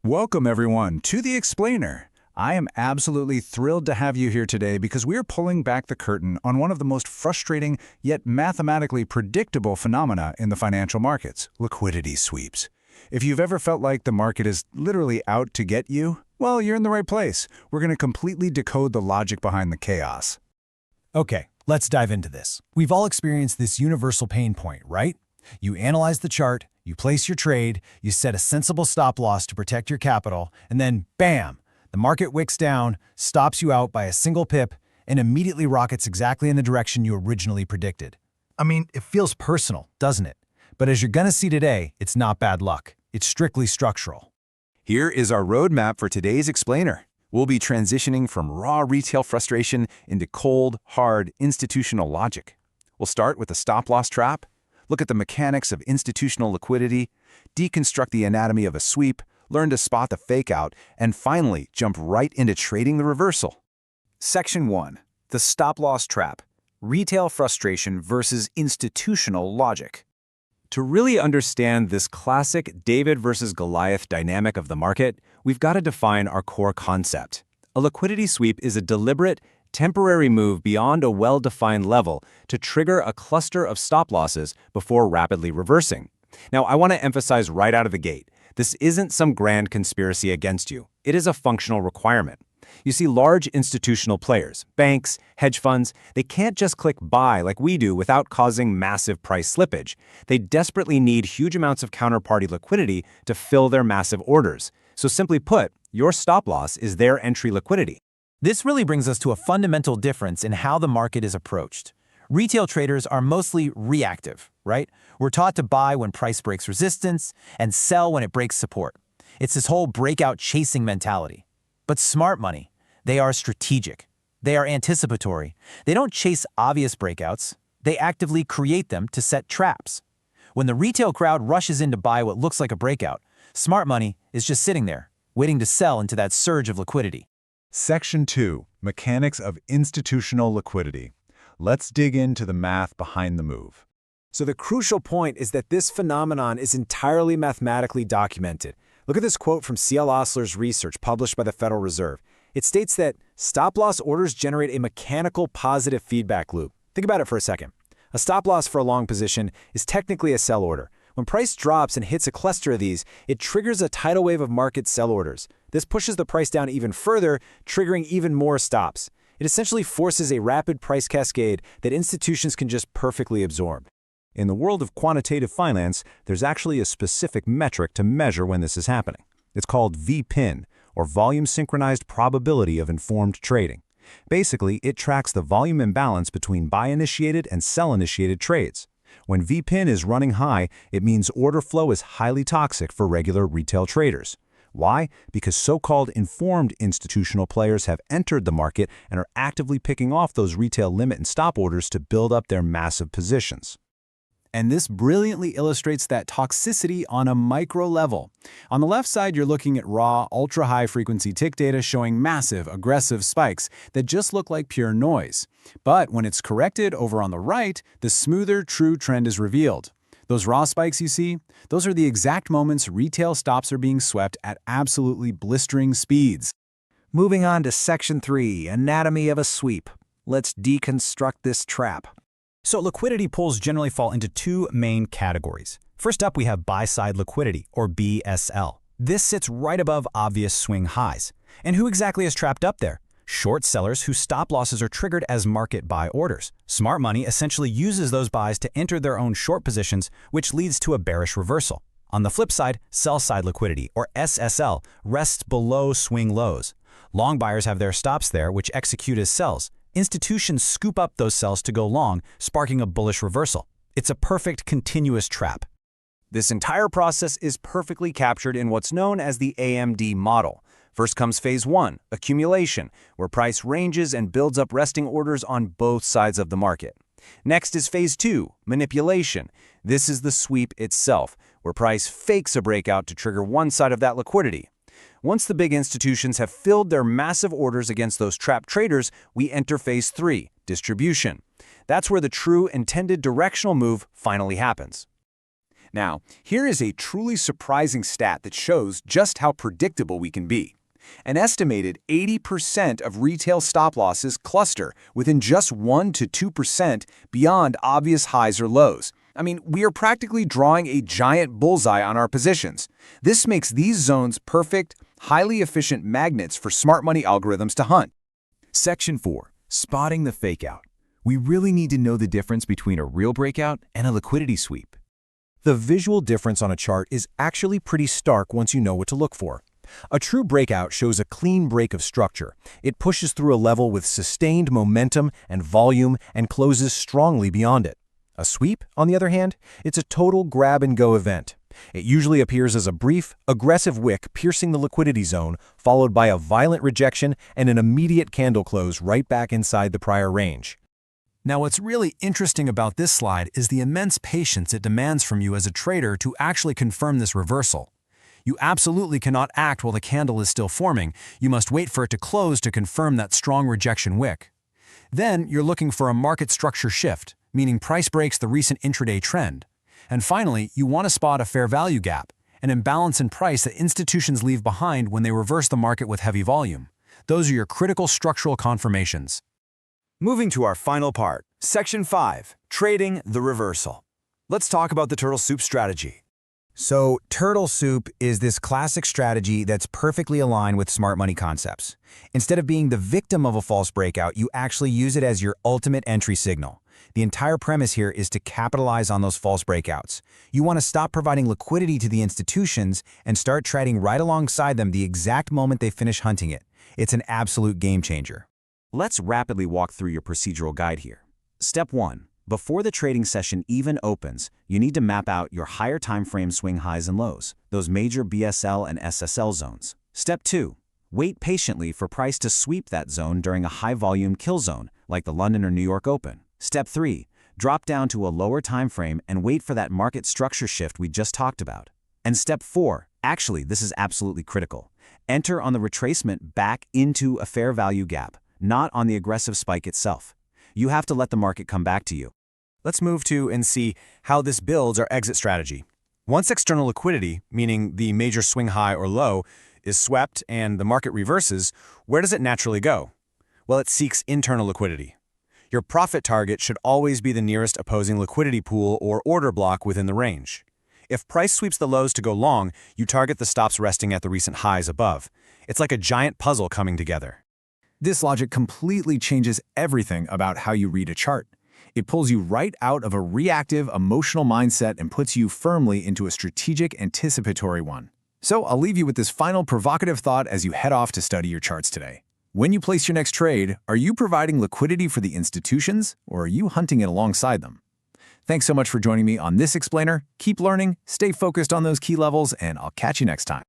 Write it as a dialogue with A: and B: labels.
A: Welcome, everyone, to The Explainer. I am absolutely thrilled to have you here today because we are pulling back the curtain on one of the most frustrating yet mathematically predictable phenomena in the financial markets, liquidity sweeps. If you've ever felt like the market is literally out to get you, well, you're in the right place. We're going to completely decode the logic behind the chaos.
B: Okay, let's dive into this. We've all experienced this universal pain point, right? You analyze the chart, you place your trade, you set a sensible stop loss to protect your capital, and then bam! The market wicks down, stops you out by a single pip, and immediately rockets exactly in the direction you originally predicted. I mean, it feels personal, doesn't it? But as you're gonna see today, it's not bad luck. It's strictly structural.
C: Here is our roadmap for today's explainer. We'll be transitioning from raw retail frustration into cold, hard, institutional logic. We'll start with the stop-loss trap, look at the mechanics of institutional liquidity, deconstruct the anatomy of a sweep, learn to spot the fake-out, and finally jump right into trading the reversal.
D: Section 1. The stop-loss trap. Retail frustration versus institutional logic.
C: To really understand this classic David versus Goliath dynamic of the market, we've got to define our core concept. A liquidity sweep is a deliberate, temporary move beyond a well-defined level to trigger a cluster of stop losses before rapidly reversing. Now, I want to emphasize right out of the gate, this isn't some grand conspiracy against you. It is a functional requirement. You see, large institutional players, banks, hedge funds, they can't just click buy like we do without causing massive price slippage. They desperately need huge amounts of counterparty liquidity to fill their massive orders. So simply put, your stop loss is their entry liquidity.
B: This really brings us to a fundamental difference in how the market is approached. Retail traders are mostly reactive, right? We're taught to buy when price breaks resistance and sell when it breaks support. It's this whole breakout chasing mentality. But smart money, they are strategic. They are anticipatory. They don't chase obvious breakouts. They actively create them to set traps. When the retail crowd rushes in to buy what looks like a breakout, smart money is just sitting there, waiting to sell into that surge of liquidity.
A: Section 2. Mechanics of institutional liquidity. Let's dig into the math behind the move.
D: So the crucial point is that this phenomenon is entirely mathematically documented. Look at this quote from C.L. Osler's research published by the Federal Reserve. It states that stop-loss orders generate a mechanical positive feedback loop. Think about it for a second. A stop-loss for a long position is technically a sell order. When price drops and hits a cluster of these, it triggers a tidal wave of market sell orders. This pushes the price down even further, triggering even more stops. It essentially forces a rapid price cascade that institutions can just perfectly absorb.
C: In the world of quantitative finance, there's actually a specific metric to measure when this is happening. It's called VPIN, or Volume Synchronized Probability of Informed Trading. Basically, it tracks the volume imbalance between buy-initiated and sell-initiated trades. When VPIN is running high, it means order flow is highly toxic for regular retail traders. Why? Because so-called informed institutional players have entered the market and are actively picking off those retail limit and stop orders to build up their massive positions.
D: And this brilliantly illustrates that toxicity on a micro level. On the left side, you're looking at raw, ultra-high frequency tick data showing massive, aggressive spikes that just look like pure noise. But when it's corrected over on the right, the smoother, true trend is revealed. Those raw spikes you see, those are the exact moments retail stops are being swept at absolutely blistering speeds.
E: Moving on to Section 3, Anatomy of a Sweep. Let's deconstruct this trap.
B: So liquidity pools generally fall into two main categories. First up, we have buy-side liquidity, or BSL. This sits right above obvious swing highs. And who exactly is trapped up there? Short sellers whose stop losses are triggered as market buy orders. Smart money essentially uses those buys to enter their own short positions, which leads to a bearish reversal. On the flip side, sell-side liquidity, or SSL, rests below swing lows. Long buyers have their stops there, which execute as sells. Institutions scoop up those sells to go long, sparking a bullish reversal. It's a perfect continuous trap.
C: This entire process is perfectly captured in what's known as the AMD model. First comes phase 1, accumulation, where price ranges and builds up resting orders on both sides of the market. Next is phase 2, manipulation. This is the sweep itself, where price fakes a breakout to trigger one side of that liquidity. Once the big institutions have filled their massive orders against those trapped traders, we enter phase 3, distribution. That's where the true intended directional move finally happens. Now, here is a truly surprising stat that shows just how predictable we can be. An estimated 80% of retail stop losses cluster within just 1 to 2% beyond obvious highs or lows. I mean, we are practically drawing a giant bullseye on our positions. This makes these zones perfect, highly efficient magnets for smart money algorithms to hunt.
F: Section 4. Spotting the fakeout. We really need to know the difference between a real breakout and a liquidity sweep.
D: The visual difference on a chart is actually pretty stark once you know what to look for. A true breakout shows a clean break of structure. It pushes through a level with sustained momentum and volume and closes strongly beyond it. A sweep, on the other hand, it's a total grab-and-go event. It usually appears as a brief, aggressive wick piercing the liquidity zone, followed by a violent rejection and an immediate candle close right back inside the prior range.
B: Now, what's really interesting about this slide is the immense patience it demands from you as a trader to actually confirm this reversal. You absolutely cannot act while the candle is still forming. You must wait for it to close to confirm that strong rejection wick. Then, you're looking for a market structure shift, meaning price breaks the recent intraday trend. And finally, you want to spot a fair value gap, an imbalance in price that institutions leave behind when they reverse the market with heavy volume. Those are your critical structural confirmations.
F: Moving to our final part, Section 5, Trading the Reversal. Let's talk about the turtle soup strategy.
B: So, turtle soup is this classic strategy that's perfectly aligned with smart money concepts. Instead of being the victim of a false breakout, you actually use it as your ultimate entry signal. The entire premise here is to capitalize on those false breakouts. You want to stop providing liquidity to the institutions and start trading right alongside them the exact moment they finish hunting it. It's an absolute game changer.
C: Let's rapidly walk through your procedural guide here. Step 1. Before the trading session even opens, you need to map out your higher time frame swing highs and lows, those major BSL and SSL zones. Step 2. Wait patiently for price to sweep that zone during a high-volume kill zone, like the London or New York Open. Step 3. Drop down to a lower time frame and wait for that market structure shift we just talked about. And Step 4. Actually, this is absolutely critical. Enter on the retracement back into a fair value gap, not on the aggressive spike itself. You have to let the market come back to you.
F: Let's move to and see how this builds our exit strategy. Once external liquidity, meaning the major swing high or low, is swept and the market reverses, where does it naturally go? Well, it seeks internal liquidity. Your profit target should always be the nearest opposing liquidity pool or order block within the range. If price sweeps the lows to go long, you target the stops resting at the recent highs above. It's like a giant puzzle coming together.
A: This logic completely changes everything about how you read a chart. It pulls you right out of a reactive, emotional mindset and puts you firmly into a strategic, anticipatory one. So I'll leave you with this final provocative thought as you head off to study your charts today. When you place your next trade, are you providing liquidity for the institutions, or are you hunting it alongside them? Thanks so much for joining me on this explainer. Keep learning, stay focused on those key levels, and I'll catch you next time.